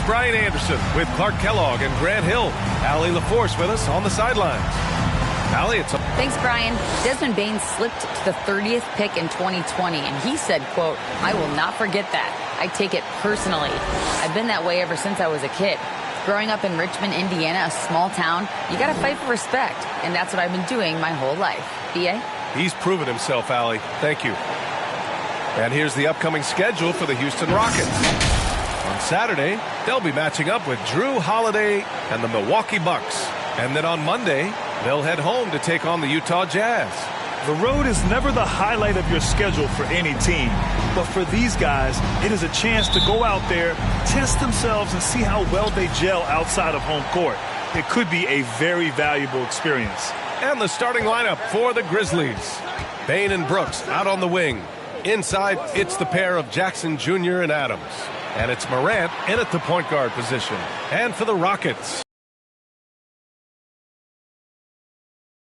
Brian Anderson with Clark Kellogg and Grant Hill. Allie LaForce with us on the sidelines. Allie, it's Thanks, Brian. Desmond Bain slipped to the 30th pick in 2020, and he said, quote, "I will not forget that. I take it personally. I've been that way ever since I was a kid. Growing up in Richmond, Indiana, a small town, you got to fight for respect, and that's what I've been doing my whole life." B.A.? He's proven himself, Allie. Thank you. And here's the upcoming schedule for the Houston Rockets. On Saturday, they'll be matching up with Drew Holiday and the Milwaukee Bucks. And then on Monday, they'll head home to take on the Utah Jazz. The road is never the highlight of your schedule for any team. But for these guys, it is a chance to go out there, test themselves, and see how well they gel outside of home court. It could be a very valuable experience. And the starting lineup for the Grizzlies. Bain and Brooks out on the wing. Inside, it's the pair of Jackson Jr. and Adams. And it's Morant in at the point guard position. And for the Rockets,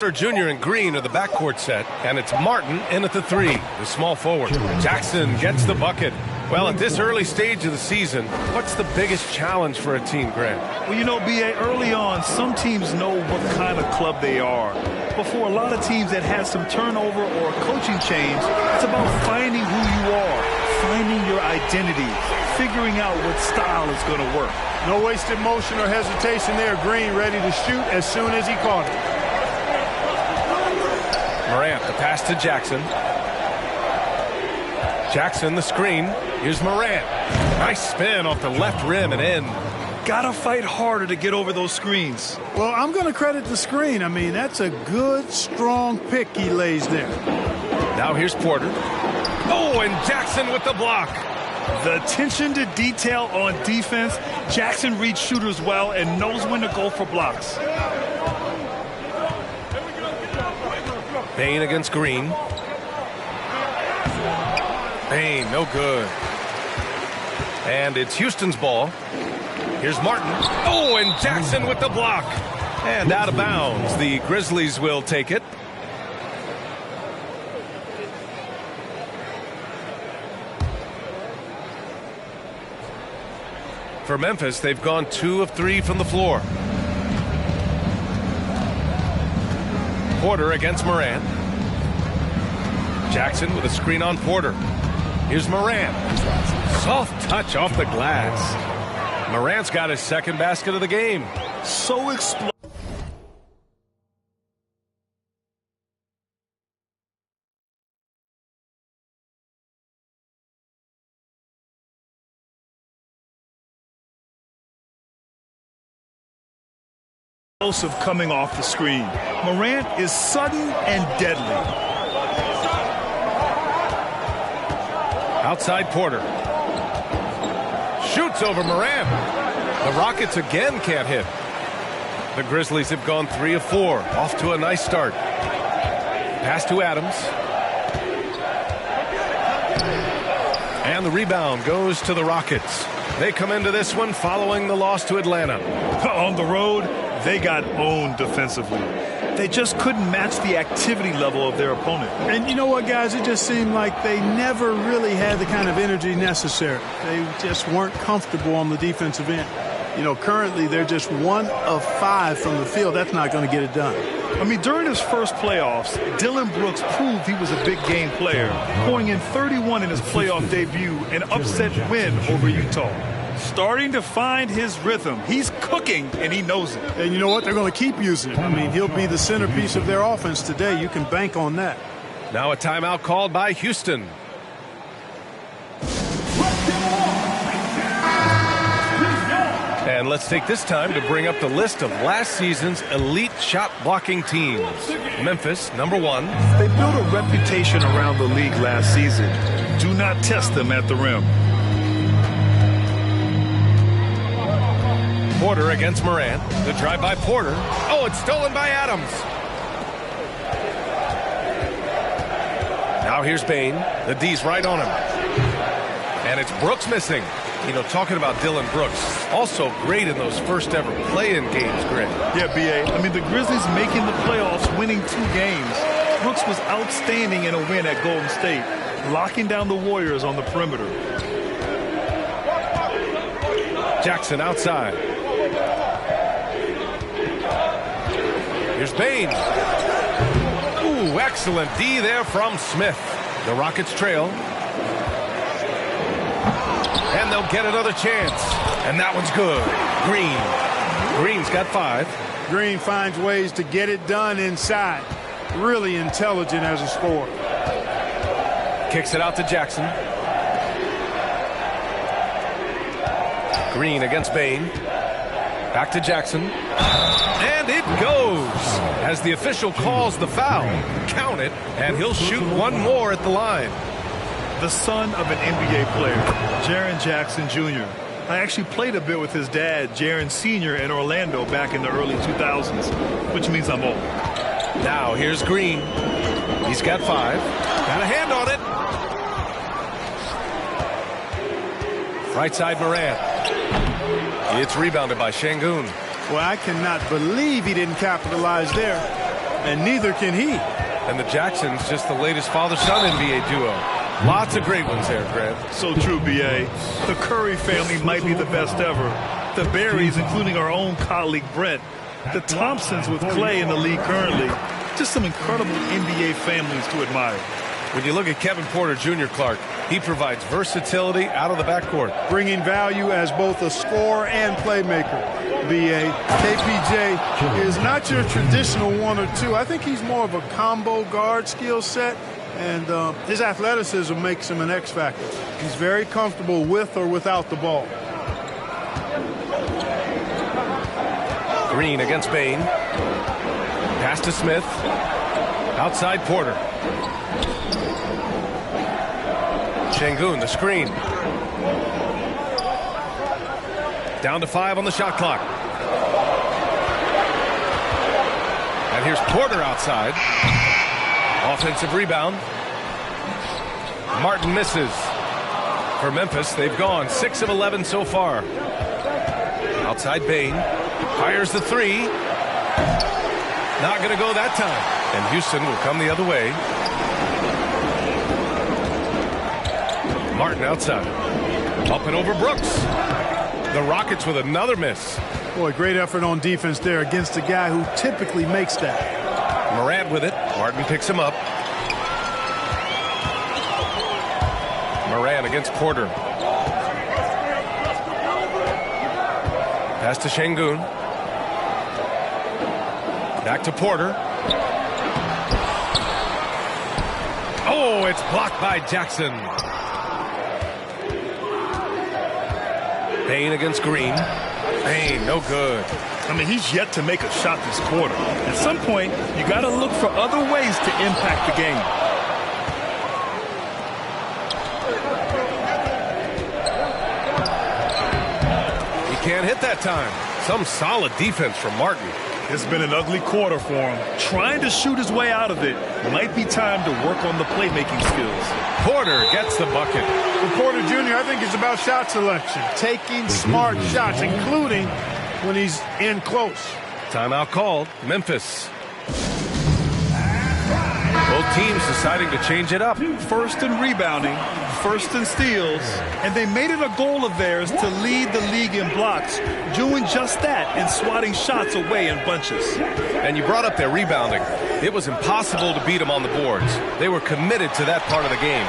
Jr. and Green are the backcourt set, and it's Martin in at the 3, the small forward. Jackson gets the bucket. Well, at this early stage of the season, what's the biggest challenge for a team, Grant? Well, you know, B.A., early on, some teams know what kind of club they are. But for a lot of teams that had some turnover or a coaching change, it's about finding who you are, finding your identity, figuring out what style is going to work. No wasted motion or hesitation there. Green ready to shoot as soon as he caught it. Morant, the pass to Jackson. Jackson, the screen. Here's Morant. Nice spin off the left rim and in. Gotta fight harder to get over those screens. Well, I'm going to credit the screen. I mean, that's a good, strong pick he lays there. Now here's Porter. Oh, and Jackson with the block. The attention to detail on defense. Jackson reads shooters well and knows when to go for blocks. Bain against Green. Bain, no good. And it's Houston's ball. Here's Martin. Oh, and Jackson with the block. And out of bounds. The Grizzlies will take it. For Memphis, they've gone 2 of 3 from the floor. Porter against Morant. Jackson with a screen on Porter. Here's Morant. Soft touch off the glass. Morant's got his second basket of the game. So explosive. Coming off the screen. Morant is sudden and deadly. Outside Porter. Shoots over Morant. The Rockets again can't hit. The Grizzlies have gone 3 of 4. Off to a nice start. Pass to Adams. And the rebound goes to the Rockets. They come into this one following the loss to Atlanta. On the road, they got owned defensively. They just couldn't match the activity level of their opponent. And you know what, guys? It just seemed like they never really had the kind of energy necessary. They just weren't comfortable on the defensive end. You know, currently they're just 1 of 5 from the field. That's not going to get it done. I mean, during his first playoffs, Dillon Brooks proved he was a big game player, pouring in 31 in his playoff debut, an upset win over Utah. Starting to find his rhythm. He's cooking, and he knows it. And you know what? They're going to keep using him. I mean, he'll be the centerpiece of their offense today. You can bank on that. Now a timeout called by Houston. And let's take this time to bring up the list of last season's elite shot blocking teams. Memphis, number 1. They built a reputation around the league last season. Do not test them at the rim. Porter against Morant. The drive by Porter. Oh, it's stolen by Adams. Now here's Bain. The D's right on him. And it's Brooks missing. You know, talking about Dillon Brooks, also great in those first ever play-in games, Greg. Yeah, B.A. I mean, the Grizzlies making the playoffs, winning 2 games. Brooks was outstanding in a win at Golden State, locking down the Warriors on the perimeter. Jackson outside. Here's Bain. Ooh, excellent D there from Smith. The Rockets trail. And they'll get another chance. And that one's good. Green's got 5. Green finds ways to get it done inside. Really intelligent as a scorer. Kicks it out to Jackson. Green against Bain. Back to Jackson. And it goes as the official calls the foul. Count it, and he'll shoot one more at the line. The son of an NBA player, Jaren Jackson Jr. I actually played a bit with his dad, Jaren Sr. in Orlando back in the early 2000s, which means I'm old. Now here's Green. He's got 5. Got a hand on it. Right side Morant. It's rebounded by Şengün. Well, I cannot believe he didn't capitalize there, and neither can he. And the Jacksons, just the latest father-son NBA duo. Lots of great ones there, Grant. So true, B.A. The Curry family might be the best ever. The Berries, including our own colleague Brent. The Thompsons with Clay in the league currently. Just some incredible NBA families to admire. When you look at Kevin Porter Jr., Clark, he provides versatility out of the backcourt. Bringing value as both a scorer and playmaker. B.A. KPJ is not your traditional 1 or 2. I think he's more of a combo guard skill set, and his athleticism makes him an X factor. He's very comfortable with or without the ball. Green against Bain. Pass to Smith. Outside Porter. Şengün, the screen. Down to 5 on the shot clock. And here's Porter outside. Offensive rebound. Martin misses. For Memphis, they've gone 6 of 11 so far. Outside Bain. Fires the 3. Not going to go that time. And Houston will come the other way. Martin outside. Up and over Brooks. The Rockets with another miss. Boy, great effort on defense there against a guy who typically makes that. Morant with it. Martin picks him up. Morant against Porter. Pass to Şengün. Back to Porter. Oh, it's blocked by Jackson. Bain against Green. Bain, no good. I mean, he's yet to make a shot this quarter. At some point, you got to look for other ways to impact the game. He can't hit that time. Some solid defense from Martin. It's been an ugly quarter for him. Trying to shoot his way out of it. Might be time to work on the playmaking skills. Porter gets the bucket. For Porter Jr., I think it's about shot selection. Taking smart shots, including when he's in close. Timeout called. Memphis. Both teams deciding to change it up. First in rebounding, first in steals, and they made it a goal of theirs to lead the league in blocks, doing just that and swatting shots away in bunches. And you brought up their rebounding. It was impossible to beat them on the boards. They were committed to that part of the game.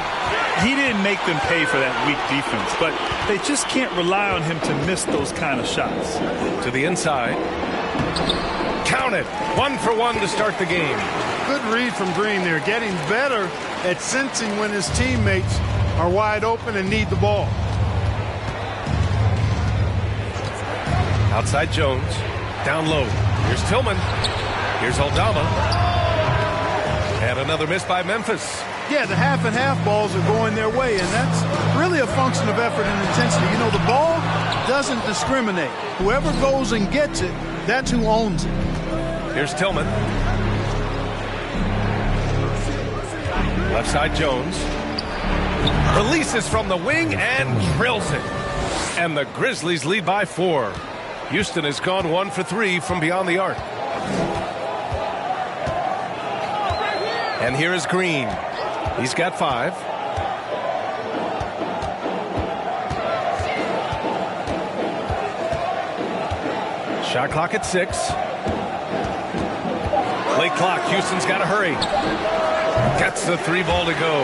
He didn't make them pay for that weak defense, but they just can't rely on him to miss those kind of shots. To the inside. Count it. 1 for 1 to start the game. Good read from Green there, getting better at sensing when his teammates are wide open and need the ball. Outside Jones. Down low. Here's Tillman. Here's Aldama. And another miss by Memphis. Yeah, the half and half balls are going their way, and that's really a function of effort and intensity. You know, the ball doesn't discriminate. Whoever goes and gets it, that's who owns it. Here's Tillman. Left side Jones. Releases from the wing and drills it. And the Grizzlies lead by 4. Houston has gone 1 for 3 from beyond the arc. And here is Green. He's got 5. Shot clock at 6. Late clock. Houston's got to hurry. Gets the 3 ball to go.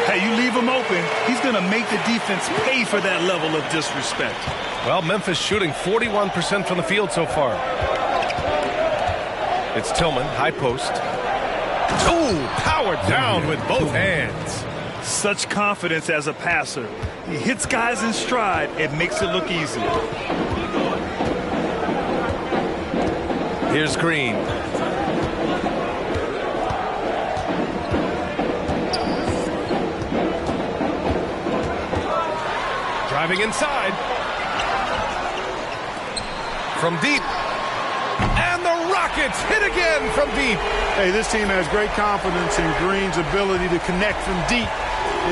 Hey, you leave him open, he's going to make the defense pay for that level of disrespect. Well, Memphis shooting 41% from the field so far. It's Tillman, high post. Oh, powered down with both hands. Such confidence as a passer. He hits guys in stride. It makes it look easy. Here's Green. Driving inside. From deep. And the Rockets hit again from deep. Hey, this team has great confidence in Green's ability to connect from deep.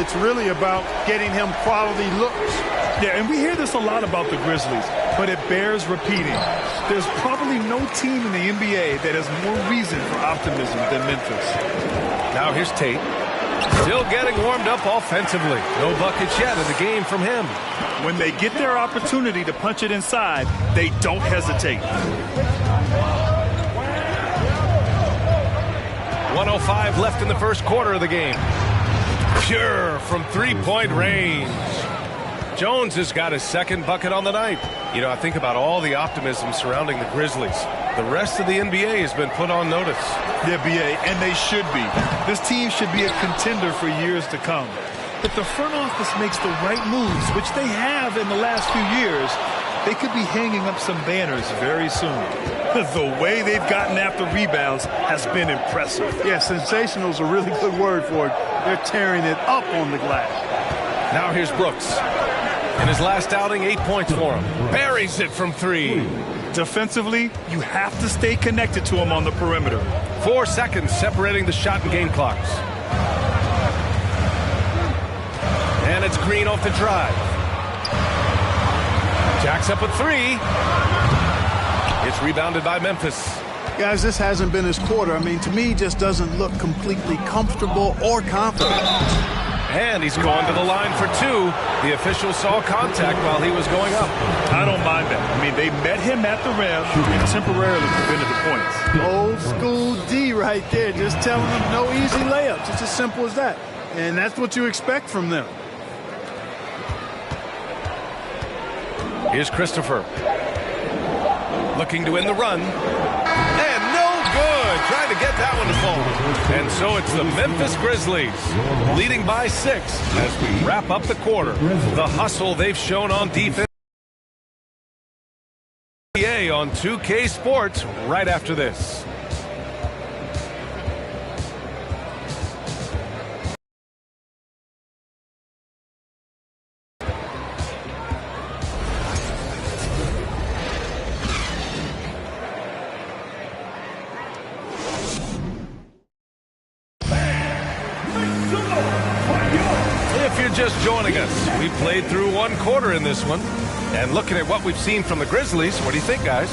It's really about getting him quality looks. Yeah, and we hear this a lot about the Grizzlies, but it bears repeating. There's probably no team in the NBA that has more reason for optimism than Memphis. Now here's Tate. Still getting warmed up offensively. No buckets yet in the game from him. When they get their opportunity to punch it inside, they don't hesitate. 1:05 left in the first quarter of the game. Pure from three-point range. Jones has got his second bucket on the night. You know, I think about all the optimism surrounding the Grizzlies. The rest of the NBA has been put on notice. Yeah, BA, and they should be. This team should be a contender for years to come. If the front office makes the right moves, which they have in the last few years, they could be hanging up some banners very soon. The way they've gotten after rebounds has been impressive. Yeah, sensational is a really good word for it. They're tearing it up on the glass. Now here's Brooks. In his last outing, 8 points for him. Buries it from 3. Defensively, you have to stay connected to him on the perimeter. 4 seconds separating the shot and game clocks. And it's Green off the drive. Jacks up with 3. It's rebounded by Memphis. Guys, this hasn't been his quarter. I mean, to me, he just doesn't look completely comfortable or confident. And he's going to the line for 2. The official saw contact while he was going up. I don't mind that. I mean, they met him at the rim and temporarily prevented the points. Old school D right there, just telling them no easy layups. It's as simple as that. And that's what you expect from them. Here's Christopher. Looking to win the run. And no good. Trying to get that one to fall. And so it's the Memphis Grizzlies leading by 6 as we wrap up the quarter. The hustle they've shown on defense on 2K Sports right after this. If you're just joining us, we played through 1 quarter in this one. And looking at what we've seen from the Grizzlies, what do you think, guys?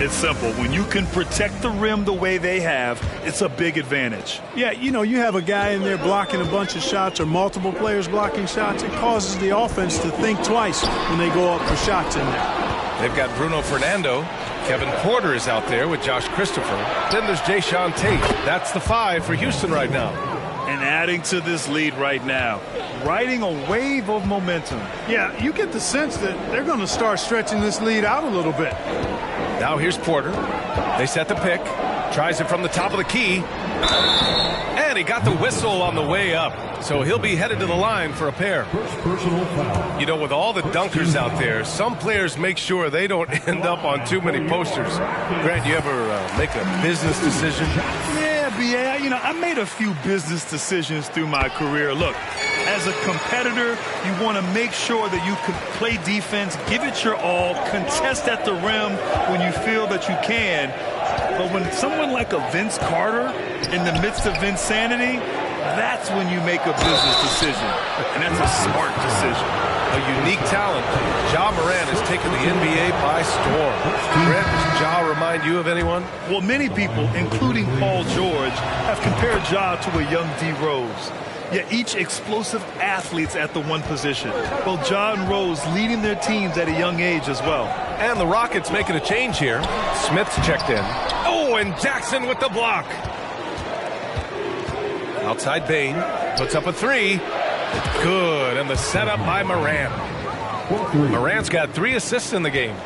It's simple. When you can protect the rim the way they have, it's a big advantage. Yeah, you know, you have a guy in there blocking a bunch of shots or multiple players blocking shots. It causes the offense to think twice when they go up for shots in there. They've got Bruno Fernando. Kevin Porter is out there with Josh Christopher. Then there's Jayshawn Tate. That's the 5 for Houston right now. And adding to this lead right now, riding a wave of momentum. Yeah, you get the sense that they're going to start stretching this lead out a little bit. Now here's Porter. They set the pick. Tries it from the top of the key. And he got the whistle on the way up. So he'll be headed to the line for a pair. You know, with all the dunkers out there, some players make sure they don't end up on too many posters. Grant, you ever make a business decision? Yeah, BA, you know, I made a few business decisions through my career. Look, as a competitor, you want to make sure that you can play defense, give it your all, contest at the rim when you feel that you can. But when someone like a Vince Carter in the midst of insanity, that's when you make a business decision. And that's a smart decision. A unique talent. Ja Morant has taken the NBA by storm. Grant, does Ja remind you of anyone? Well, many people, including Paul George, have compared Ja to a young D. Rose. Yeah, each explosive athletes at the one position. Both Ja and Rose leading their teams at a young age as well. And the Rockets making a change here. Smith's checked in. Oh, and Jackson with the block. Outside Bain. Puts up a three. Good. And the setup by Morant. Morant's got 3 assists in the game.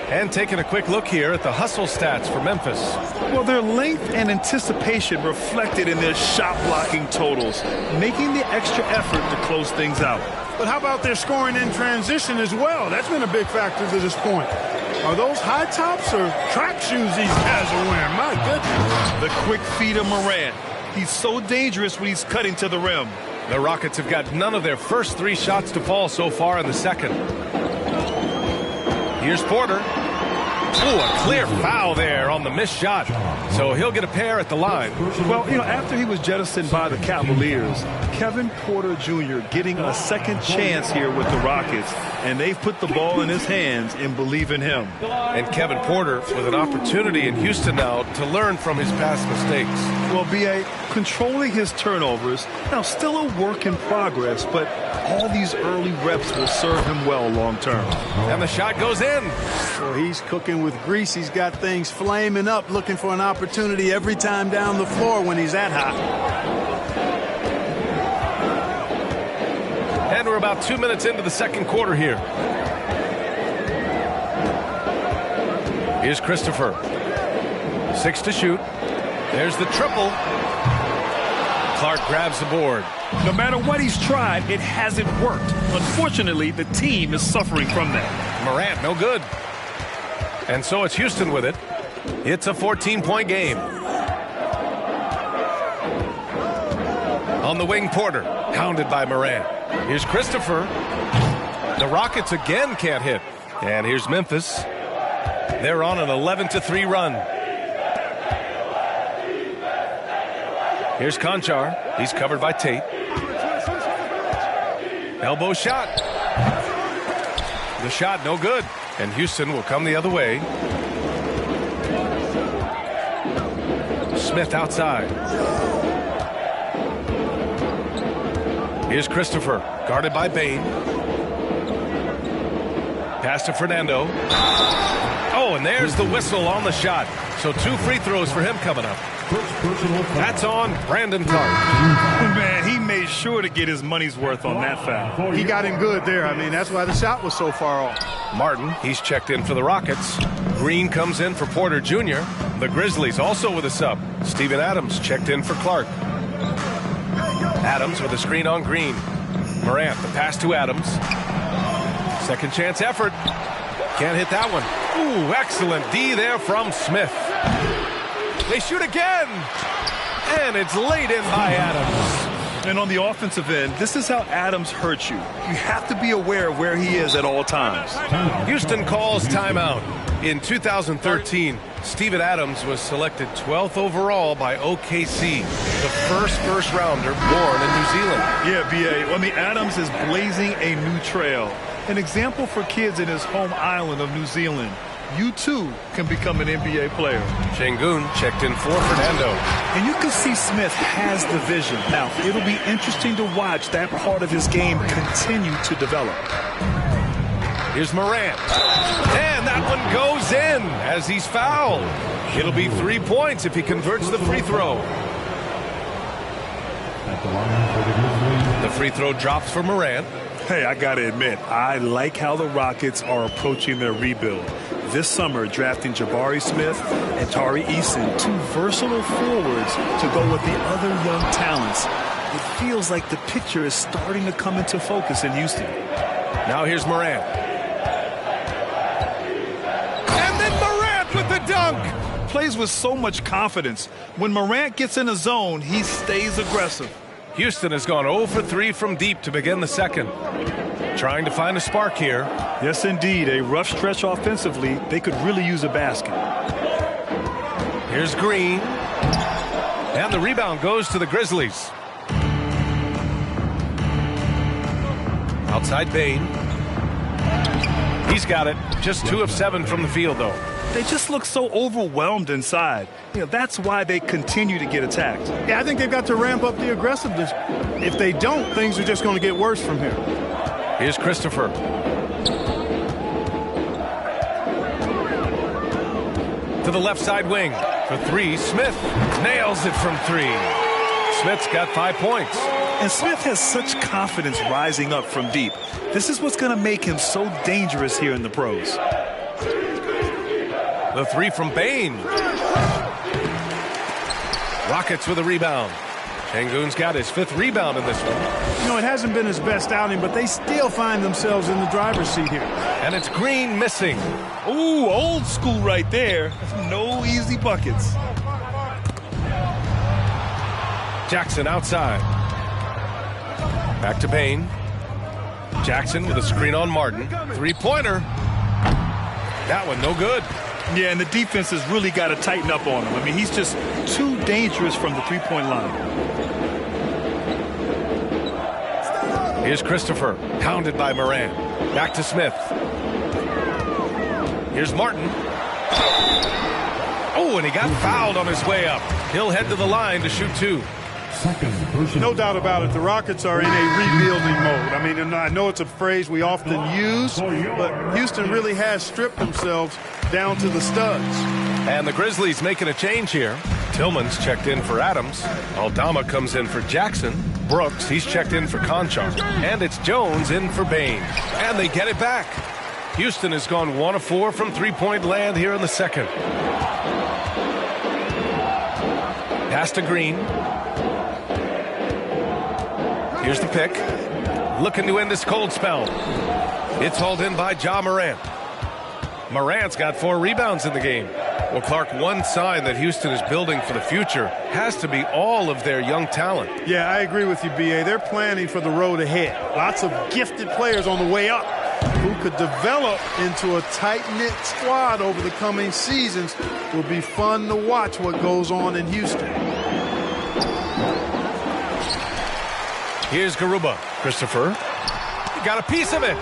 And taking a quick look here at the hustle stats for Memphis. Well, their length and anticipation reflected in their shot blocking totals, making the extra effort to close things out. But how about their scoring in transition as well? That's been a big factor to this point. Are those high tops or track shoes these guys are wearing? My goodness. The quick feed of Morant. He's so dangerous when he's cutting to the rim. The Rockets have got none of their first 3 shots to fall so far in the second. Here's Porter. Oh, a clear foul there on the missed shot. So he'll get a pair at the line. Well, after he was jettisoned by the Cavaliers, Kevin Porter Jr. getting a second chance here with the Rockets, and they've put the ball in his hands and believe in him. And Kevin Porter with an opportunity in Houston now to learn from his past mistakes. Well, B.A., controlling his turnovers, now still a work in progress, but all these early reps will serve him well long term. And the shot goes in. Well, he's cooking with grease. He's got things flaming up, looking for an opportunity every time down the floor when he's that hot. And we're about 2 minutes into the second quarter here. Here's Christopher. 6 to shoot. There's the triple. Clark grabs the board. No matter what he's tried, it hasn't worked. Unfortunately, the team is suffering from that. Morant, no good. And so it's Houston with it. It's a 14-point game. On the wing, Porter, hounded by Morant. Here's Christopher. The Rockets again can't hit. And here's Memphis. They're on an 11-3 run. Here's Conchar. He's covered by Tate. Elbow shot. The shot no good. And Houston will come the other way. Smith outside. Here's Christopher, guarded by Bain. Pass to Fernando. Oh, and there's the whistle on the shot. So 2 free throws for him coming up. That's on Brandon Clark. Man, he made sure to get his money's worth on that foul. He got him good there. I mean, that's why the shot was so far off. Martin, he's checked in for the Rockets. Green comes in for Porter Jr. The Grizzlies also with a sub. Steven Adams checked in for Clark. Adams with a screen on Green. Morant, the pass to Adams. Second chance effort. Can't hit that one. Ooh, excellent D there from Smith. They shoot again. And it's laid in by Adams. And on the offensive end, this is how Adams hurts you. You have to be aware of where he is at all times. Houston calls timeout. In 2013, Steven Adams was selected 12th overall by OKC, the first rounder born in New Zealand. Yeah, B.A. I mean, Adams is blazing a new trail. An example for kids in his home island of New Zealand. You, too, can become an NBA player. Şengün checked in for Fernando. And you can see Smith has the vision. Now, it'll be interesting to watch that part of his game continue to develop. Here's Morant. And that one goes in as he's fouled. It'll be 3 points if he converts the free throw. The free throw drops for Morant. Hey, I got to admit, I like how the Rockets are approaching their rebuild. This summer, drafting Jabari Smith and Tari Eason, 2 versatile forwards to go with the other young talents. It feels like the picture is starting to come into focus in Houston. Now here's Morant. And then Morant with the dunk. Plays with so much confidence. When Morant gets in a zone, he stays aggressive. Houston has gone 0 for 3 from deep to begin the second. Trying to find a spark here. Yes, indeed. A rough stretch offensively. They could really use a basket. Here's Green. And the rebound goes to the Grizzlies. Outside Bain. He's got it. Just 2 of 7 from the field, though. They just look so overwhelmed inside. That's why they continue to get attacked. Yeah, I think they've got to ramp up the aggressiveness. If they don't, things are just going to get worse from here. Here's Christopher. To the left side wing. For three, Smith nails it from three. Smith's got 5 points. And Smith has such confidence rising up from deep. This is what's going to make him so dangerous here in the pros. The three from Bain. Rockets with a rebound. Sengun's got his 5th rebound in this one. It hasn't been his best outing, but they still find themselves in the driver's seat here. And it's Green missing. Ooh, old school right there. No easy buckets. Jackson outside. Back to Bain. Jackson with a screen on Martin. 3-pointer. That one no good. Yeah, and the defense has really got to tighten up on him. I mean, he's just too dangerous from the three-point line. Here's Christopher, pounded by Moran. Back to Smith. Here's Martin. Oh, and he got fouled on his way up. He'll head to the line to shoot 2. No doubt about it. The Rockets are in a rebuilding mode. I mean, I know it's a phrase we often use, but Houston really has stripped themselves down to the studs. And the Grizzlies making a change here. Tillman's checked in for Adams. Aldama comes in for Jackson. Brooks, he's checked in for Conchar. And it's Jones in for Bain. And they get it back. Houston has gone 1 of 4 from three-point land here in the second. Pass to Green. Here's the pick. Looking to end this cold spell. It's hauled in by Ja Morant. Morant's got 4 rebounds in the game. Well, Clark, one sign that Houston is building for the future has to be all of their young talent. Yeah, I agree with you, B.A. They're planning for the road ahead. Lots of gifted players on the way up who could develop into a tight-knit squad over the coming seasons. It will be fun to watch what goes on in Houston. Here's Garuba. Christopher. He got a piece of it.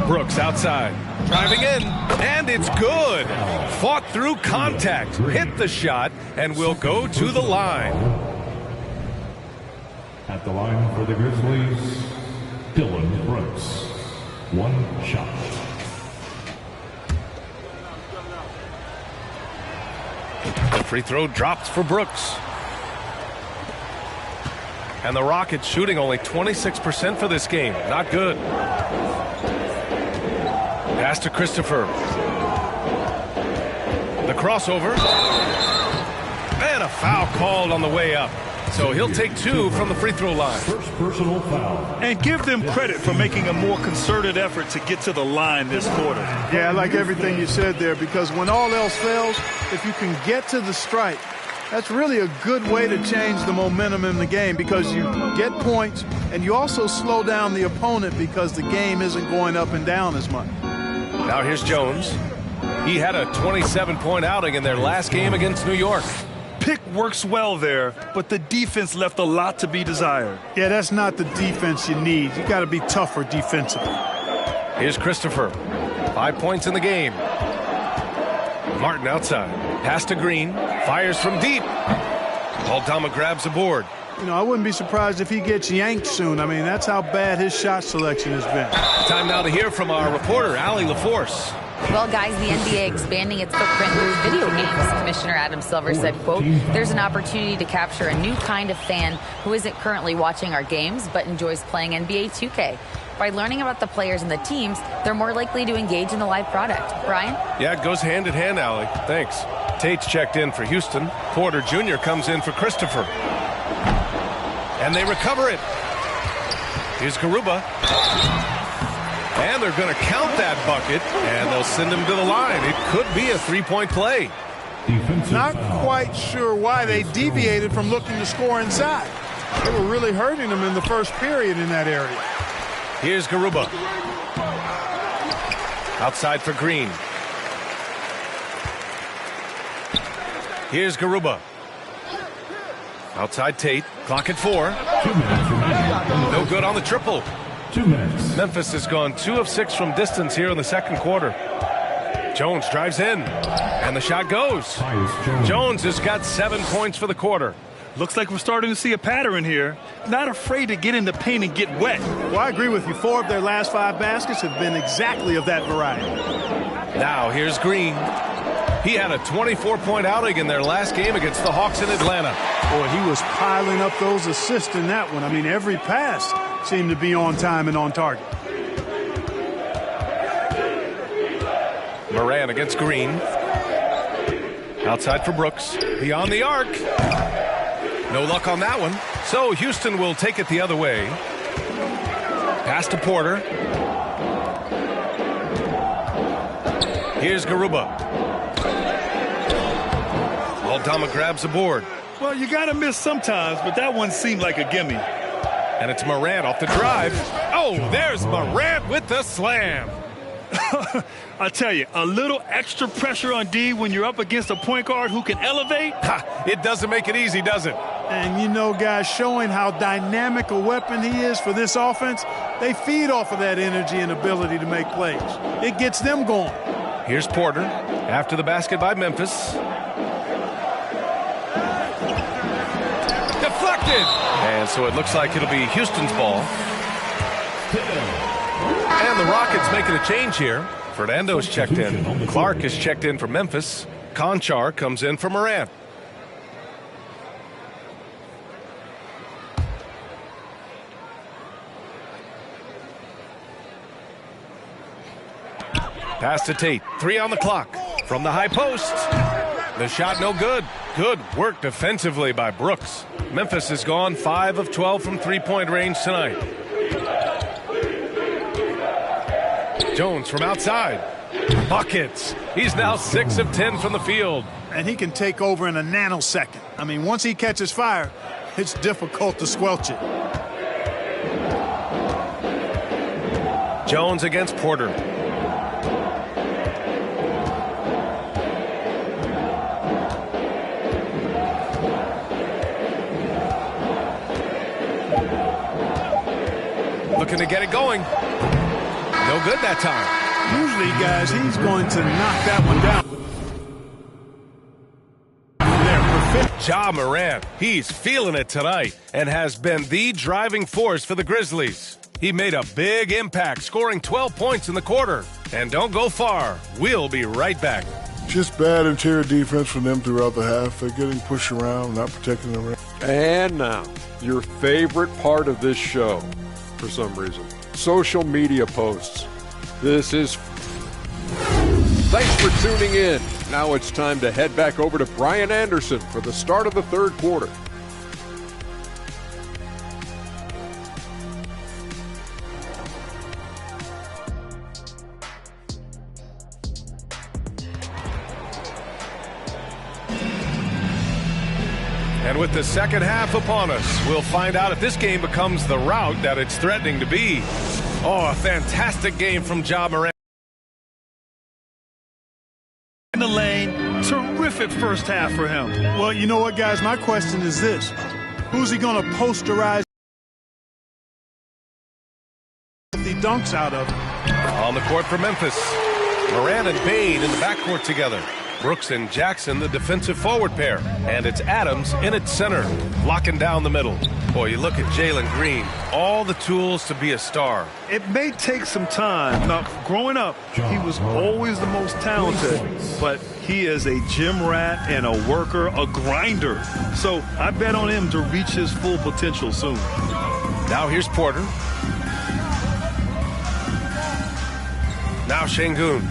Brooks outside. Driving in. And it's good. Fought through contact. Hit the shot. And will go to the line. At the line for the Grizzlies, Dylan Brooks. 1 shot. The free throw drops for Brooks. And the Rockets shooting only 26% for this game. Not good. Pass to Christopher. The crossover. And a foul called on the way up. So he'll take 2 from the free throw line. First personal foul. And give them credit for making a more concerted effort to get to the line this quarter. Yeah, I like everything you said there, because when all else fails, if you can get to the stripe, that's really a good way to change the momentum in the game, because you get points and you also slow down the opponent because the game isn't going up and down as much. Now here's Jones. He had a 27-point outing in their last game against New York. Pick works well there, but the defense left a lot to be desired. Yeah, that's not the defense you need. You got to be tougher defensively. Here's Christopher. 5 points in the game. Martin outside. Pass to Green. Fires from deep. Aldama grabs a board. I wouldn't be surprised if he gets yanked soon. I mean, that's how bad his shot selection has been. Time now to hear from our reporter, Allie LaForce. Well, guys, the NBA expanding its footprint through video games. Commissioner Adam Silver said, quote, "There's an opportunity to capture a new kind of fan who isn't currently watching our games but enjoys playing NBA 2K. By learning about the players and the teams, they're more likely to engage in the live product." Brian? Yeah, it goes hand in hand, Allie. Thanks. Tate's checked in for Houston. Porter Jr. comes in for Christopher. And they recover it. Here's Garuba. And they're going to count that bucket, and they'll send him to the line. It could be a three-point play. Not quite sure why they deviated from looking to score inside. They were really hurting them in the first period in that area. Here's Garuba. Outside for Green. Here's Garuba. Outside Tate. Clock at 4. 2 minutes remaining. No good on the triple. 2 minutes. Memphis has gone 2 of 6 from distance here in the second quarter. Jones drives in, and the shot goes. Jones has got 7 points for the quarter. Looks like we're starting to see a pattern here. Not afraid to get in the paint and get wet. Well, I agree with you. 4 of their last 5 baskets have been exactly of that variety. Now here's Green. He had a 24-point outing in their last game against the Hawks in Atlanta. Boy, he was piling up those assists in that one. I mean, every pass seemed to be on time and on target. Moran against Green. Outside for Brooks. Beyond the arc. No luck on that one. So Houston will take it the other way. Pass to Porter. Here's Garuba. Aldama grabs the board. Well, you got to miss sometimes, but that one seemed like a gimme. And it's Morant off the drive. Oh, there's Morant with the slam. I tell you, a little extra pressure on D when you're up against a point guard who can elevate. It doesn't make it easy, does it? And, you know, guys, showing how dynamic a weapon he is for this offense, they feed off of that energy and ability to make plays. It gets them going. Here's Porter after the basket by Memphis. Deflected! And so it looks like it'll be Houston's ball. And the Rockets making a change here. Fernando's checked in. Clark is checked in for Memphis. Conchar comes in for Morant. Pass to Tate. 3 on the clock. From the high post. The shot no good. Good work defensively by Brooks. Memphis has gone 5 of 12 from three-point range tonight. Jones from outside. Buckets. He's now 6 of 10 from the field. And he can take over in a nanosecond. I mean, once he catches fire, it's difficult to squelch it. Jones against Porter. Looking to get it going. No good that time. Usually, guys, he's going to knock that one down. Ja Morant, he's feeling it tonight and has been the driving force for the Grizzlies. He made a big impact, scoring 12 points in the quarter. And don't go far. We'll be right back. Just bad interior defense from them throughout the half. They're getting pushed around, not protecting the rim. And now, your favorite part of this show, for some reason, social media posts. This is... Thanks for tuning in. Now it's time to head back over to Brian Anderson for the start of the third quarter. And with the second half upon us, we'll find out if this game becomes the rout that it's threatening to be. Oh, a fantastic game from Ja Morant. In the lane, terrific first half for him. Well, you know what, guys? My question is this. Who's he going to posterize the dunks out of? On the court for Memphis. Morant and Bane in the backcourt together. Brooks and Jackson, the defensive forward pair. And it's Adams in its center, locking down the middle. Boy, you look at Jalen Green, all the tools to be a star. It may take some time. Now, growing up, he was always the most talented, but he is a gym rat and a worker, a grinder. So I bet on him to reach his full potential soon. Now here's Porter. Now Şengün.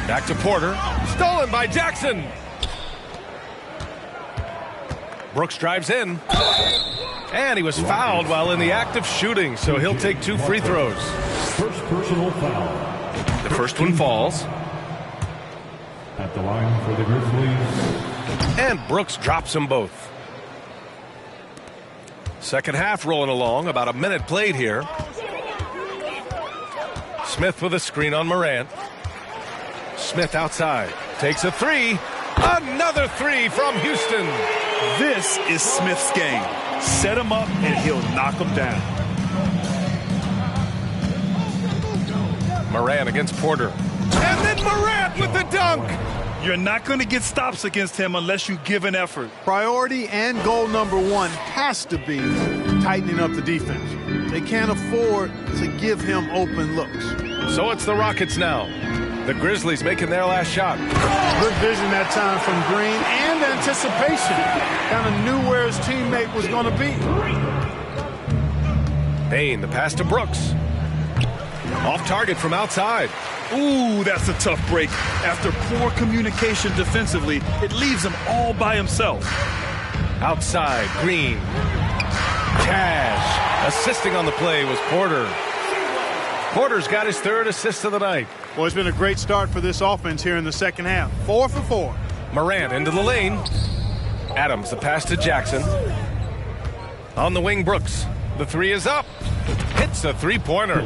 Back to Porter. Stolen by Jackson. Brooks drives in. And he was fouled while in the act of shooting, so he'll take 2 free throws. First personal foul. The first one falls. At the line for the Grizzlies. And Brooks drops them both. Second half rolling along, about a minute played here. Smith with a screen on Morant. Smith outside, takes a 3. Another 3 from Houston. This is Smith's game. Set him up and he'll knock him down. Morant against Porter. And then Morant with the dunk. You're not going to get stops against him unless you give an effort. Priority and goal number one has to be tightening up the defense. They can't afford to give him open looks. So it's the Rockets now. The Grizzlies making their last shot. Good vision that time from Green and anticipation. Kind of knew where his teammate was going to be. Payne, the pass to Brooks. Off target from outside. Ooh, that's a tough break. After poor communication defensively, it leaves him all by himself. Outside, Green. Cash. Assisting on the play was Porter. Porter's got his third assist of the night. Well, it's been a great start for this offense here in the second half. 4 for 4. Morant into the lane. Adams, the pass to Jackson. On the wing, Brooks. The three is up. Hits a three-pointer.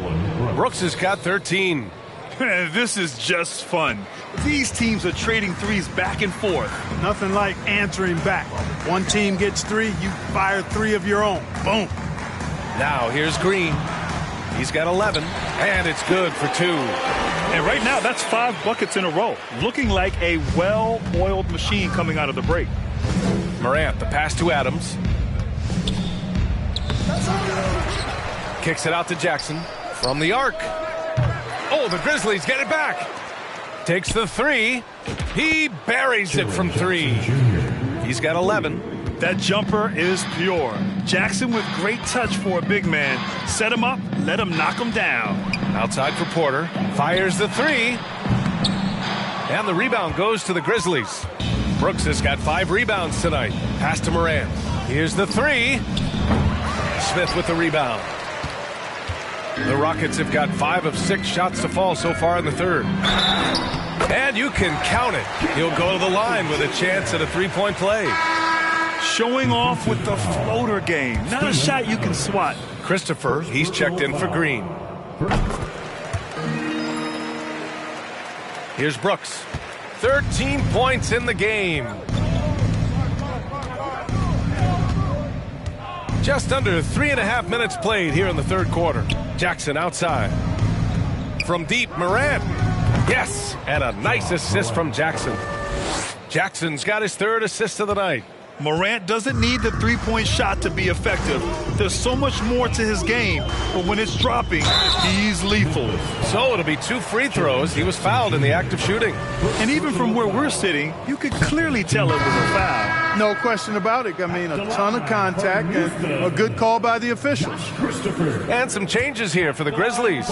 Brooks has got 13. This is just fun. These teams are trading threes back and forth. Nothing like answering back. One team gets 3, you fire 3 of your own. Boom. Now here's Green. He's got 11, and it's good for 2. And right now, that's 5 buckets in a row. Looking like a well-oiled machine coming out of the break. Morant, the pass to Adams. Kicks it out to Jackson from the arc. Oh, the Grizzlies get it back. Takes the 3. He buries it from 3. He's got 11. That jumper is pure. Jackson with great touch for a big man. Set him up, let him knock him down. Outside for Porter. Fires the 3. And the rebound goes to the Grizzlies. Brooks has got 5 rebounds tonight. Pass to Morant. Here's the 3. Smith with the rebound. The Rockets have got 5 of 6 shots to fall so far in the third. And you can count it. He'll go to the line with a chance at a 3-point play. Showing off with the floater game. Not a shot you can swat. Christopher, he's checked in for Green. Here's Brooks. 13 points in the game. Just under 3.5 minutes played here in the third quarter. Jackson outside. From deep, Morant. Yes, and a nice assist from Jackson. Jackson's got his third assist of the night. Morant doesn't need the three-point shot to be effective. There's so much more to his game, but when it's dropping, he's lethal. So it'll be 2 free throws. He was fouled in the act of shooting. And even from where we're sitting, you could clearly tell it was a foul. No question about it. I mean, a ton of contact and a good call by the officials. And some changes here for the Grizzlies.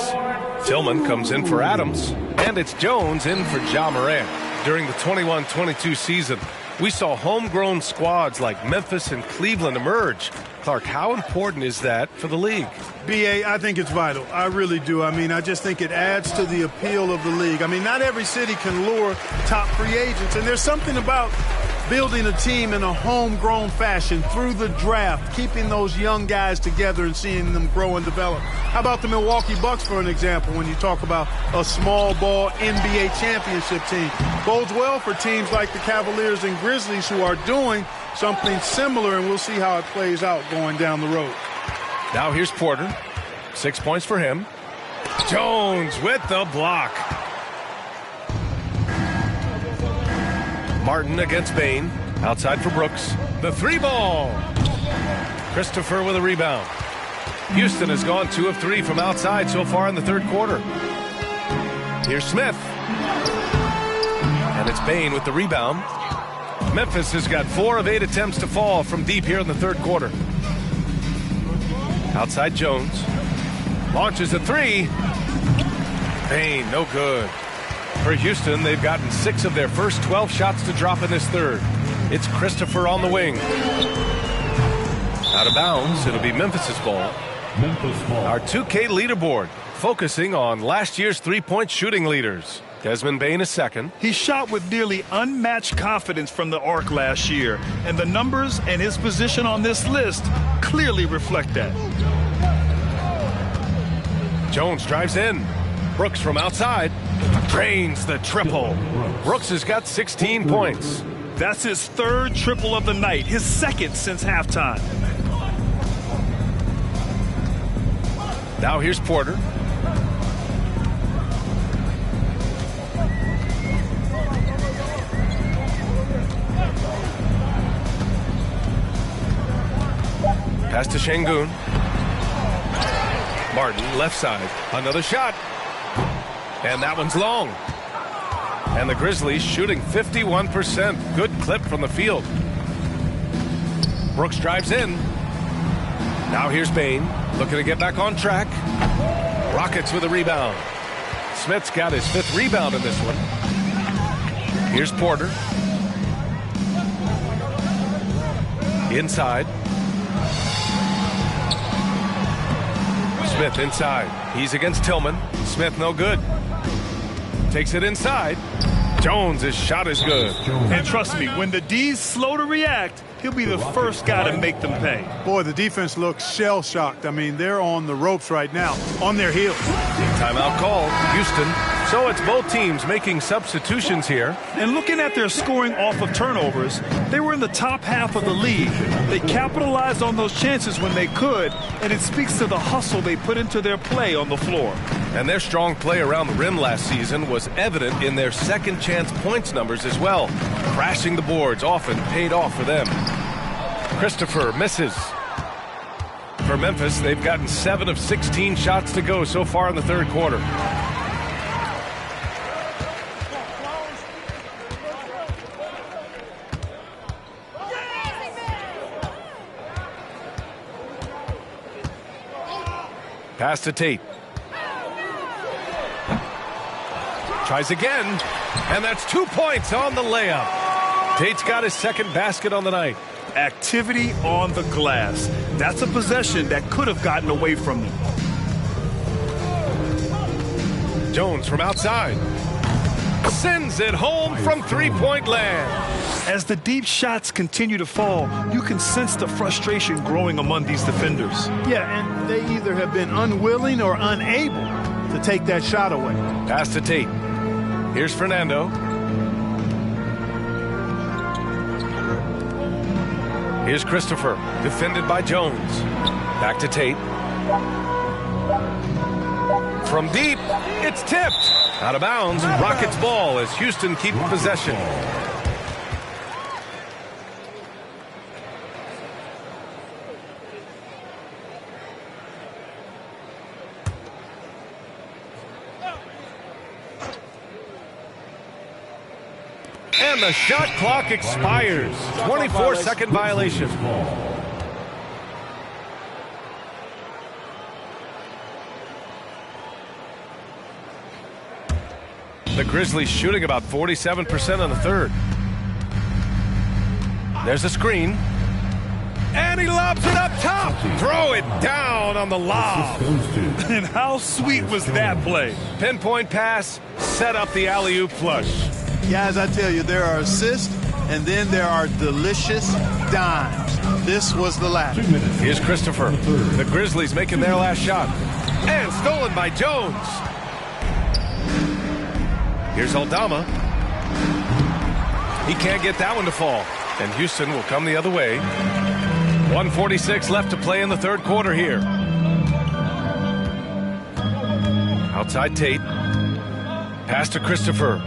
Tillman comes in for Adams, and it's Jones in for Ja Morant. During the 21-22 season, we saw homegrown squads like Memphis and Cleveland emerge. Clark, how important is that for the league? B.A., I think it's vital. I really do. I mean, I just think it adds to the appeal of the league. I mean, not every city can lure top free agents, and there's something about building a team in a homegrown fashion through the draft, keeping those young guys together and seeing them grow and develop. How about the Milwaukee Bucks, for an example, when you talk about a small ball NBA championship team? Bodes well for teams like the Cavaliers and Grizzlies who are doing something similar, and we'll see how it plays out going down the road. Now here's Porter. 6 points for him. Jones with the block. Martin against Payne. Outside for Brooks. The 3 ball. Christopher with a rebound. Houston has gone 2 of 3 from outside so far in the third quarter. Here's Smith. And it's Payne with the rebound. Memphis has got 4 of 8 attempts to fall from deep here in the third quarter. Outside Jones. Launches a 3. Payne, no good. For Houston, they've gotten 6 of their first 12 shots to drop in this third. It's Christopher on the wing. Out of bounds, it'll be Memphis's ball. Our 2K leaderboard, focusing on last year's 3-point shooting leaders. Desmond Bane is second. He shot with nearly unmatched confidence from the arc last year, and the numbers and his position on this list clearly reflect that. Jones drives in. Brooks from outside drains the triple. Brooks has got 16 points. That's his third triple of the night, his second since halftime. Now here's Porter. Pass to Şengün. Martin, left side. Another shot. And that one's long. And the Grizzlies shooting 51%. Good clip from the field. Brooks drives in. Now here's Bane, looking to get back on track. Rockets with a rebound. Smith's got his 5th rebound in this one. Here's Porter. Inside. Smith inside. He's against Tillman. Smith no good. Takes it inside. Jones, his shot is good. And trust me, when the D's slow to react, he'll be the first guy to make them pay. Boy, the defense looks shell-shocked. I mean, they're on the ropes right now, on their heels. Timeout called. Houston. So it's both teams making substitutions here. And looking at their scoring off of turnovers, they were in the top half of the league. They capitalized on those chances when they could, and it speaks to the hustle they put into their play on the floor. And their strong play around the rim last season was evident in their second chance points numbers as well. Crashing the boards often paid off for them. Christopher misses. For Memphis, they've gotten 7 of 16 shots to go so far in the third quarter. Pass to Tate. Tries again, and that's 2 points on the layup. Tate's got his second basket on the night. Activity on the glass. That's a possession that could have gotten away from them. Jones from outside. Sends it home from three-point land. As the deep shots continue to fall, you can sense the frustration growing among these defenders. Yeah, and they either have been unwilling or unable to take that shot away. Pass to Tate. Here's Fernando. Here's Christopher, defended by Jones. Back to Tate. From deep, it's tipped. Out of bounds, Rockets ball as Houston keep possession. And the shot clock expires. 24-second violation. The Grizzlies shooting about 47% in the third. There's a screen. And he lobs it up top. Throw it down on the lob. And how sweet was that play? Pinpoint pass, set up the alley-oop flush. Guys, I tell you, there are assists, and then there are delicious dimes. This was the latter. Here's Christopher. The Grizzlies making their last shot. And stolen by Jones. Here's Aldama. He can't get that one to fall. And Houston will come the other way. 1:46 left to play in the third quarter here. Outside Tate. Pass to Christopher.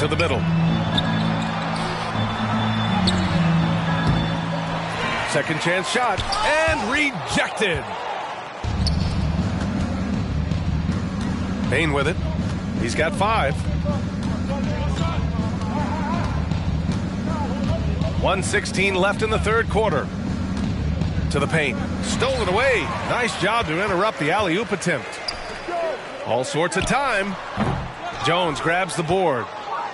To the middle. Second chance shot. And rejected. Payne with it. He's got 5. 1:16 left in the third quarter. To the paint. Stolen away. Nice job to interrupt the alley-oop attempt. All sorts of time. Jones grabs the board.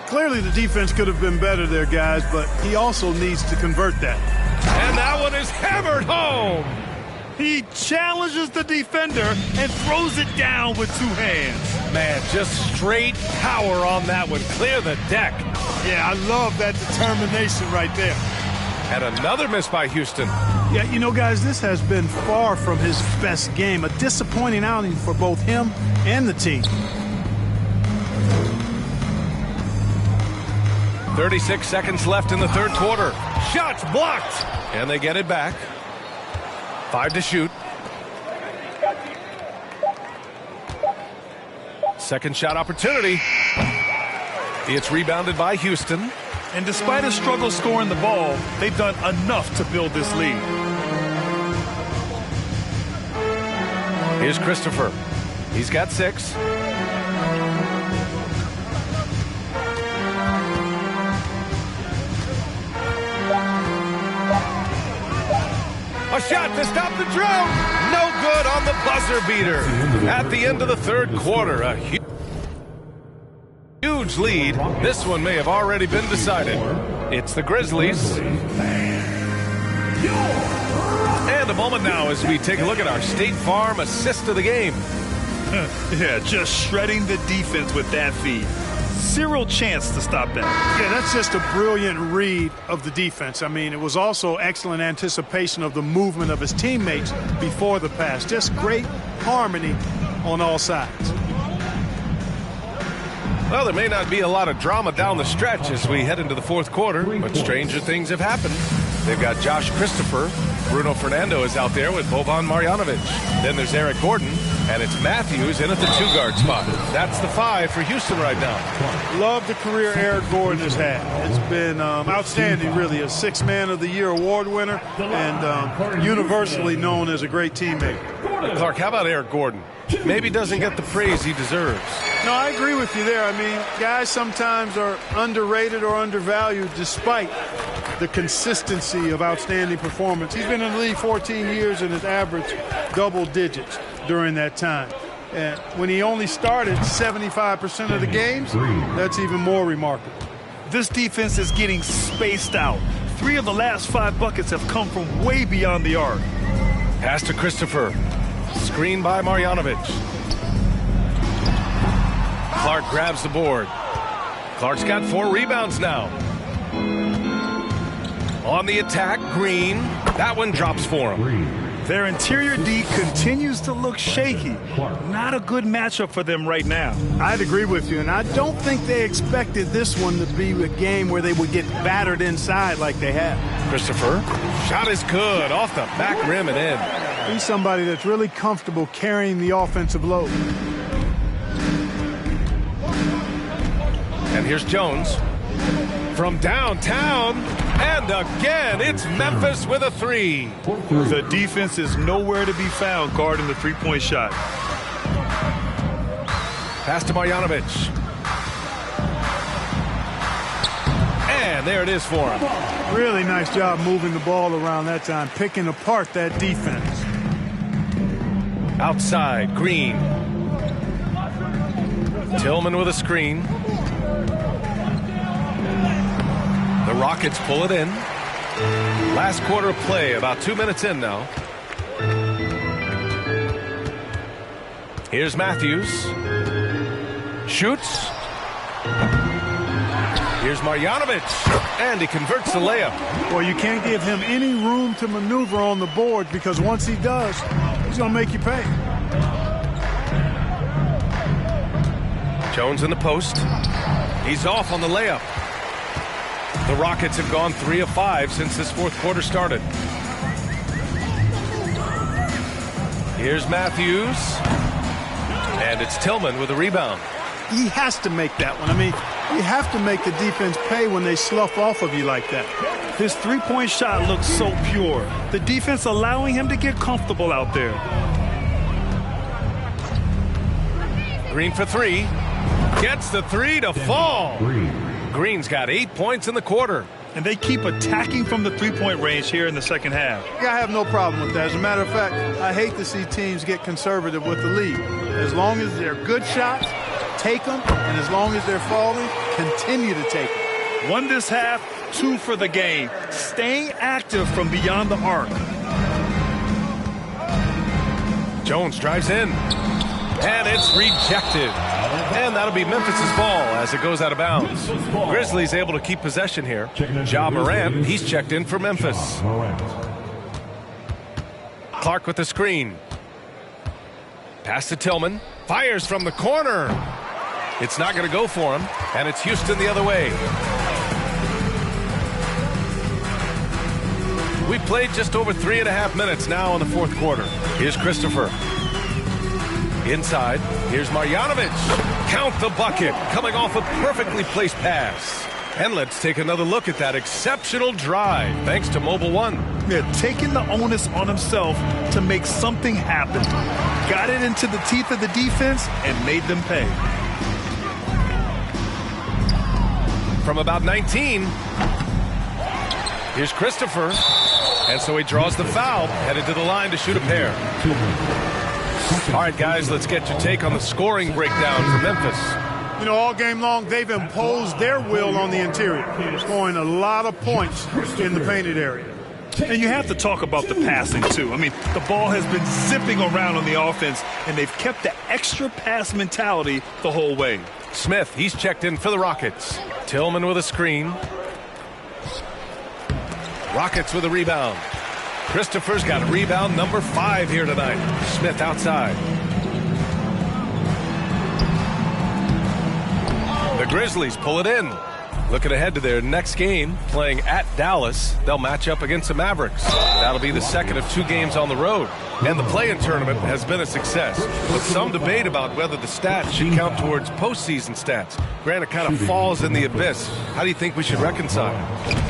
Clearly the defense could have been better there, guys, but he also needs to convert that. And that one is hammered home. He challenges the defender and throws it down with 2 hands. Man, just straight power on that one. Clear the deck. Yeah, I love that determination right there. And another miss by Houston. Yeah, you know, guys, this has been far from his best game. A disappointing outing for both him and the team. 36 seconds left in the third quarter. Shots blocked. And they get it back. 5 to shoot. Second shot opportunity. It's rebounded by Houston. And despite a struggle scoring the ball, they've done enough to build this lead. Here's Christopher. He's got 6. A shot to stop the drought. No good on the buzzer beater. At the end of the third quarter, a huge lead. This one may have already been decided. It's the Grizzlies. And a moment now as we take a look at our State Farm assist of the game. Yeah, just shredding the defense with that feed. Zero chance to stop that. Yeah, that's just a brilliant read of the defense. I mean, it was also excellent anticipation of the movement of his teammates before the pass. Just great harmony on all sides. Well, there may not be a lot of drama down the stretch as we head into the fourth quarter, but stranger things have happened. They've got Josh Christopher. Bruno Fernando is out there with Boban Marjanovic. Then there's Eric Gordon, and it's Matthews in at the 2-guard spot. That's the 5 for Houston right now. Love the career Eric Gordon has had. It's been outstanding, really. A 6th Man of the Year award winner and universally known as a great teammate. Clark, how about Eric Gordon? Maybe doesn't get the praise he deserves. No, I agree with you there. I mean, guys sometimes are underrated or undervalued despite the consistency of outstanding performance. He's been in the league 14 years and has averaged double digits during that time. And when he only started 75% of the games, that's even more remarkable. This defense is getting spaced out. 3 of the last 5 buckets have come from way beyond the arc. Pass to Christopher. Screen by Marjanovic. Clark grabs the board. Clark's got 4 rebounds now. On the attack, Green. That one drops for him. Their interior D continues to look shaky. Not a good matchup for them right now. I'd agree with you, and I don't think they expected this one to be a game where they would get battered inside like they have. Christopher. Shot is good. Off the back rim and in. He's somebody that's really comfortable carrying the offensive load. And here's Jones. From downtown. And again, it's Memphis with a 3. The defense is nowhere to be found guarding the three-point shot. Pass to Marjanovic. And there it is for him. Really nice job moving the ball around that time, picking apart that defense. Outside, Green. Tillman with a screen. The Rockets pull it in. Last quarter of play, about 2 minutes in now. Here's Matthews. Shoots. Here's Marjanovic. And he converts the layup. Well, you can't give him any room to maneuver on the board because once he does, he's going to make you pay. Jones in the post. He's off on the layup. The Rockets have gone 3 of 5 since this fourth quarter started. Here's Matthews. And it's Tillman with a rebound. He has to make that one. I mean, you have to make the defense pay when they slough off of you like that. His three-point shot looks so pure. The defense allowing him to get comfortable out there. Green for 3. Gets the 3 to fall. Green's got 8 points in the quarter. And they keep attacking from the three-point range here in the second half. I have no problem with that. As a matter of fact, I hate to see teams get conservative with the lead. As long as they're good shots, take them. And as long as they're falling, continue to take them. 1 this half, 2 for the game. Staying active from beyond the arc. Jones drives in. And it's rejected. And that'll be Memphis' ball as it goes out of bounds. Grizzlies able to keep possession here. Ja Morant, he's checked in for Memphis. Clark with the screen. Pass to Tillman. Fires from the corner. It's not going to go for him. And it's Houston the other way. We've played just over 3.5 minutes now in the fourth quarter. Here's Christopher. Inside, here's Marjanovic. Count the bucket, coming off a perfectly placed pass. And let's take another look at that exceptional drive, thanks to Mobile One. Yeah, taking the onus on himself to make something happen. Got it into the teeth of the defense and made them pay. From about 19, here's Christopher. And so he draws the foul, headed to the line to shoot a pair. All right, guys, let's get your take on the scoring breakdown for Memphis. You know, all game long, they've imposed their will on the interior, scoring a lot of points in the painted area. And you have to talk about the passing, too. I mean, the ball has been zipping around on the offense, and they've kept the extra pass mentality the whole way. Smith, he's checked in for the Rockets. Tillman with a screen. Rockets with a rebound. Christopher's got rebound number 5 here tonight. Smith outside. The Grizzlies pull it in. Looking ahead to their next game, playing at Dallas. They'll match up against the Mavericks. That'll be the second of 2 games on the road. And the play-in tournament has been a success, with some debate about whether the stats should count towards postseason stats. Grant, it kind of falls in the abyss. How do you think we should reconcile?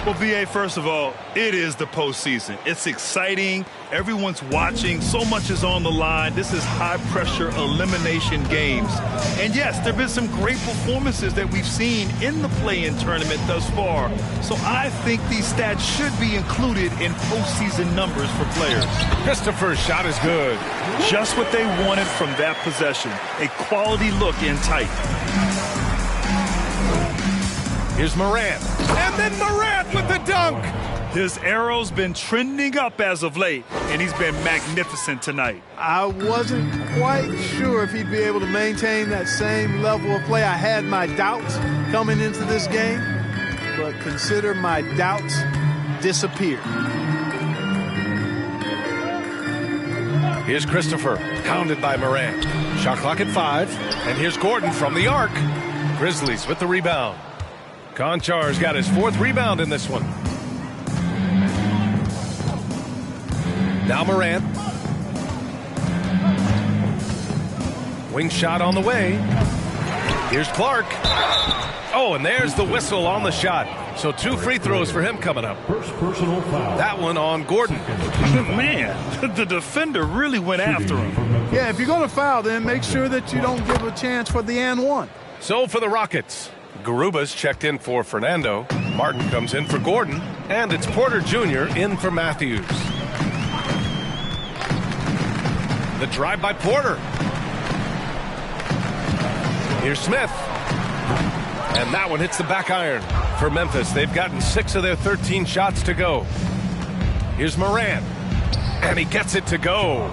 Well, B.A., first of all, it is the postseason. It's exciting. Everyone's watching. So much is on the line. This is high-pressure elimination games. And, yes, there have been some great performances that we've seen in the play-in tournament thus far. So I think these stats should be included in postseason numbers for players. Christopher's shot is good. Just what they wanted from that possession. A quality look in tight. Here's Morant. And then Morant with the dunk. His arrow's been trending up as of late, and he's been magnificent tonight. I wasn't quite sure if he'd be able to maintain that same level of play. I had my doubts coming into this game, but consider my doubts disappeared. Here's Christopher, pounded by Morant. Shot clock at 5, and here's Gordon from the arc. Grizzlies with the rebound. Konchar's got his 4th rebound in this one. Now Morant. Wing shot on the way. Here's Clark. Oh, and there's the whistle on the shot. So 2 free throws for him coming up. First personal foul. That one on Gordon. Man, the defender really went after him. Yeah, if you're going to foul, then make sure that you don't give a chance for the and one. So for the Rockets, Garuba's checked in for Fernando. Martin comes in for Gordon. And it's Porter Jr. in for Matthews. The drive by Porter. Here's Smith. And that one hits the back iron. For Memphis, they've gotten 6 of their 13 shots to go. Here's Morant. And he gets it to go.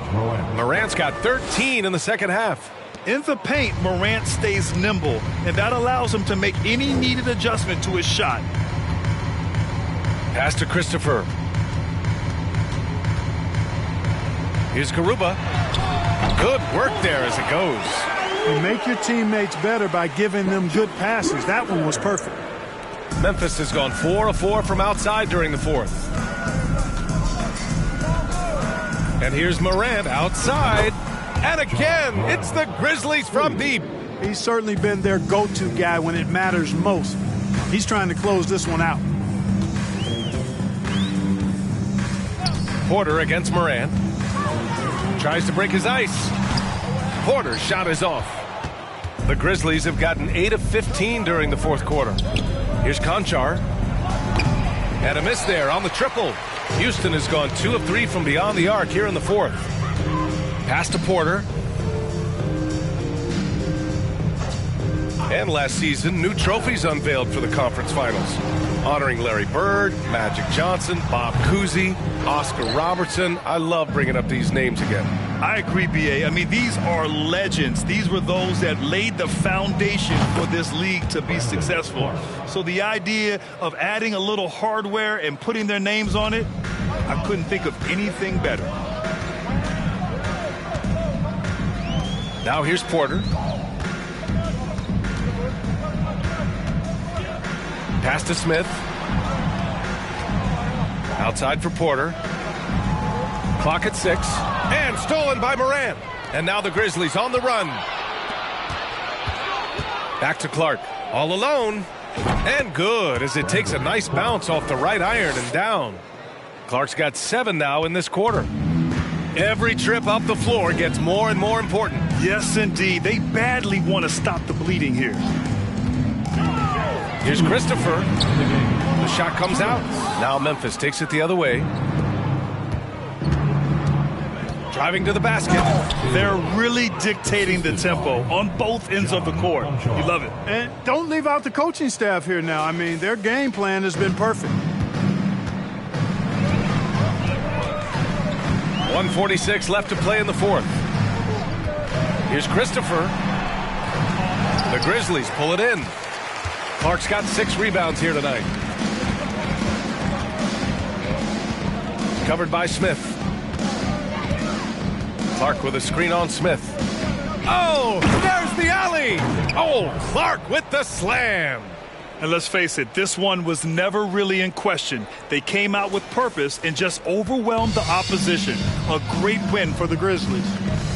Morant's got 13 in the second half. In the paint, Morant stays nimble, and that allows him to make any needed adjustment to his shot. Pass to Christopher. Here's Garuba. Good work there as it goes. You make your teammates better by giving them good passes. That one was perfect. Memphis has gone 4 of 4 from outside during the 4th. And here's Morant outside. And again, it's the Grizzlies from deep. He's certainly been their go-to guy when it matters most. He's trying to close this one out. Porter against Morant. Tries to break his ice. Porter's shot is off. The Grizzlies have gotten 8 of 15 during the 4th quarter. Here's Konchar. And a miss there on the triple. Houston has gone 2 of 3 from beyond the arc here in the 4th. Pass to Porter. And last season, new trophies unveiled for the conference finals, honoring Larry Bird, Magic Johnson, Bob Cousy, Oscar Robertson. I love bringing up these names again. I agree, B.A. I mean, these are legends. These were those that laid the foundation for this league to be successful. So the idea of adding a little hardware and putting their names on it, I couldn't think of anything better. Now here's Porter. Pass to Smith. Outside for Porter. Clock at 6. And stolen by Morant. And now the Grizzlies on the run. Back to Clark. All alone. And good as it takes a nice bounce off the right iron and down. Clark's got 7 now in this quarter. Every trip up the floor gets more and more important. Yes, indeed. They badly want to stop the bleeding here. Here's Christopher. The shot comes out. Now Memphis takes it the other way. Driving to the basket. They're really dictating the tempo on both ends of the court. You love it. And don't leave out the coaching staff here now. I mean, their game plan has been perfect. 1:46 left to play in the fourth. Here's Christopher. The Grizzlies pull it in. Clark's got 6 rebounds here tonight. Covered by Smith. Clark with a screen on Smith. Oh, there's the alley. Oh, Clark with the slam. And let's face it, this one was never really in question. They came out with purpose and just overwhelmed the opposition. A great win for the Grizzlies.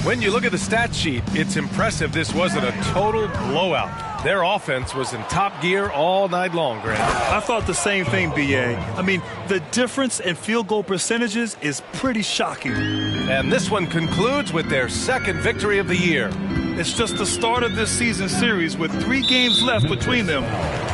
When you look at the stat sheet, it's impressive this wasn't a total blowout. Their offense was in top gear all night long, Grant. I thought the same thing, B.A. I mean, the difference in field goal percentages is pretty shocking. And this one concludes with their second victory of the year. It's just the start of this season series with 3 games left between them.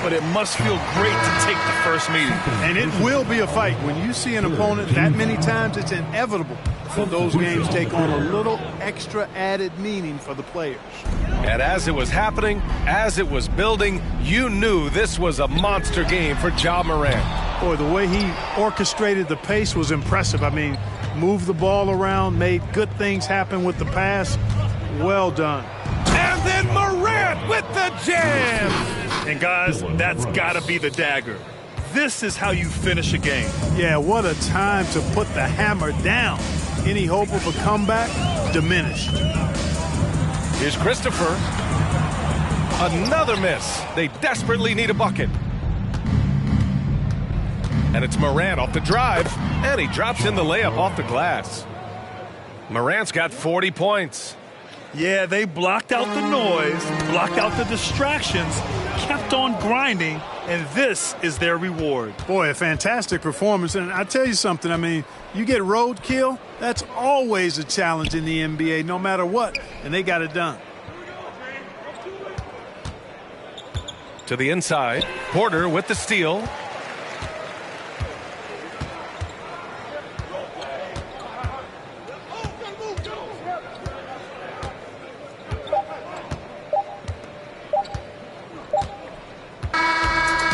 But it must feel great to take the first meeting. And it will be a fight. When you see an opponent that many times, it's inevitable that those games take on a little extra added meaning for the players. And as it was happening, as it was building, you knew this was a monster game for Ja Morant. Boy, the way he orchestrated the pace was impressive. I mean, moved the ball around, made good things happen with the pass. Well done. And then Morant with the jam. And guys, that's got to be the dagger. This is how you finish a game. Yeah, what a time to put the hammer down. Any hope of a comeback diminished. Here's Christopher. Another miss. They desperately need a bucket. And it's Morant off the drive, and he drops in the layup off the glass. Morant's got 40 points. Yeah, they blocked out the noise, blocked out the distractions, kept on grinding, and this is their reward. Boy, a fantastic performance. And I tell you something, I mean, you get roadkill, that's always a challenge in the NBA, no matter what, and they got it done. To the inside, Porter with the steal.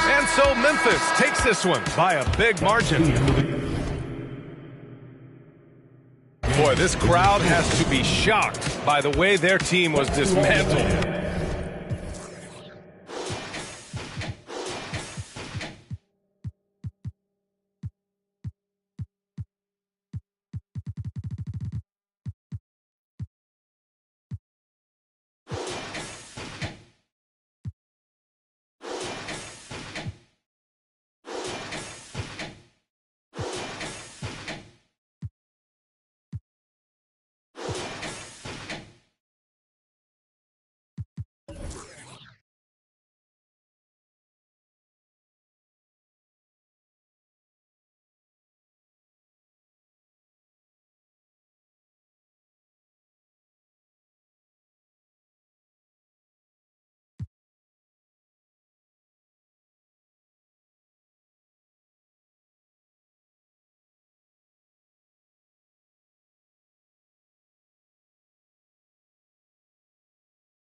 And so Memphis takes this one by a big margin. Boy, this crowd has to be shocked by the way their team was dismantled.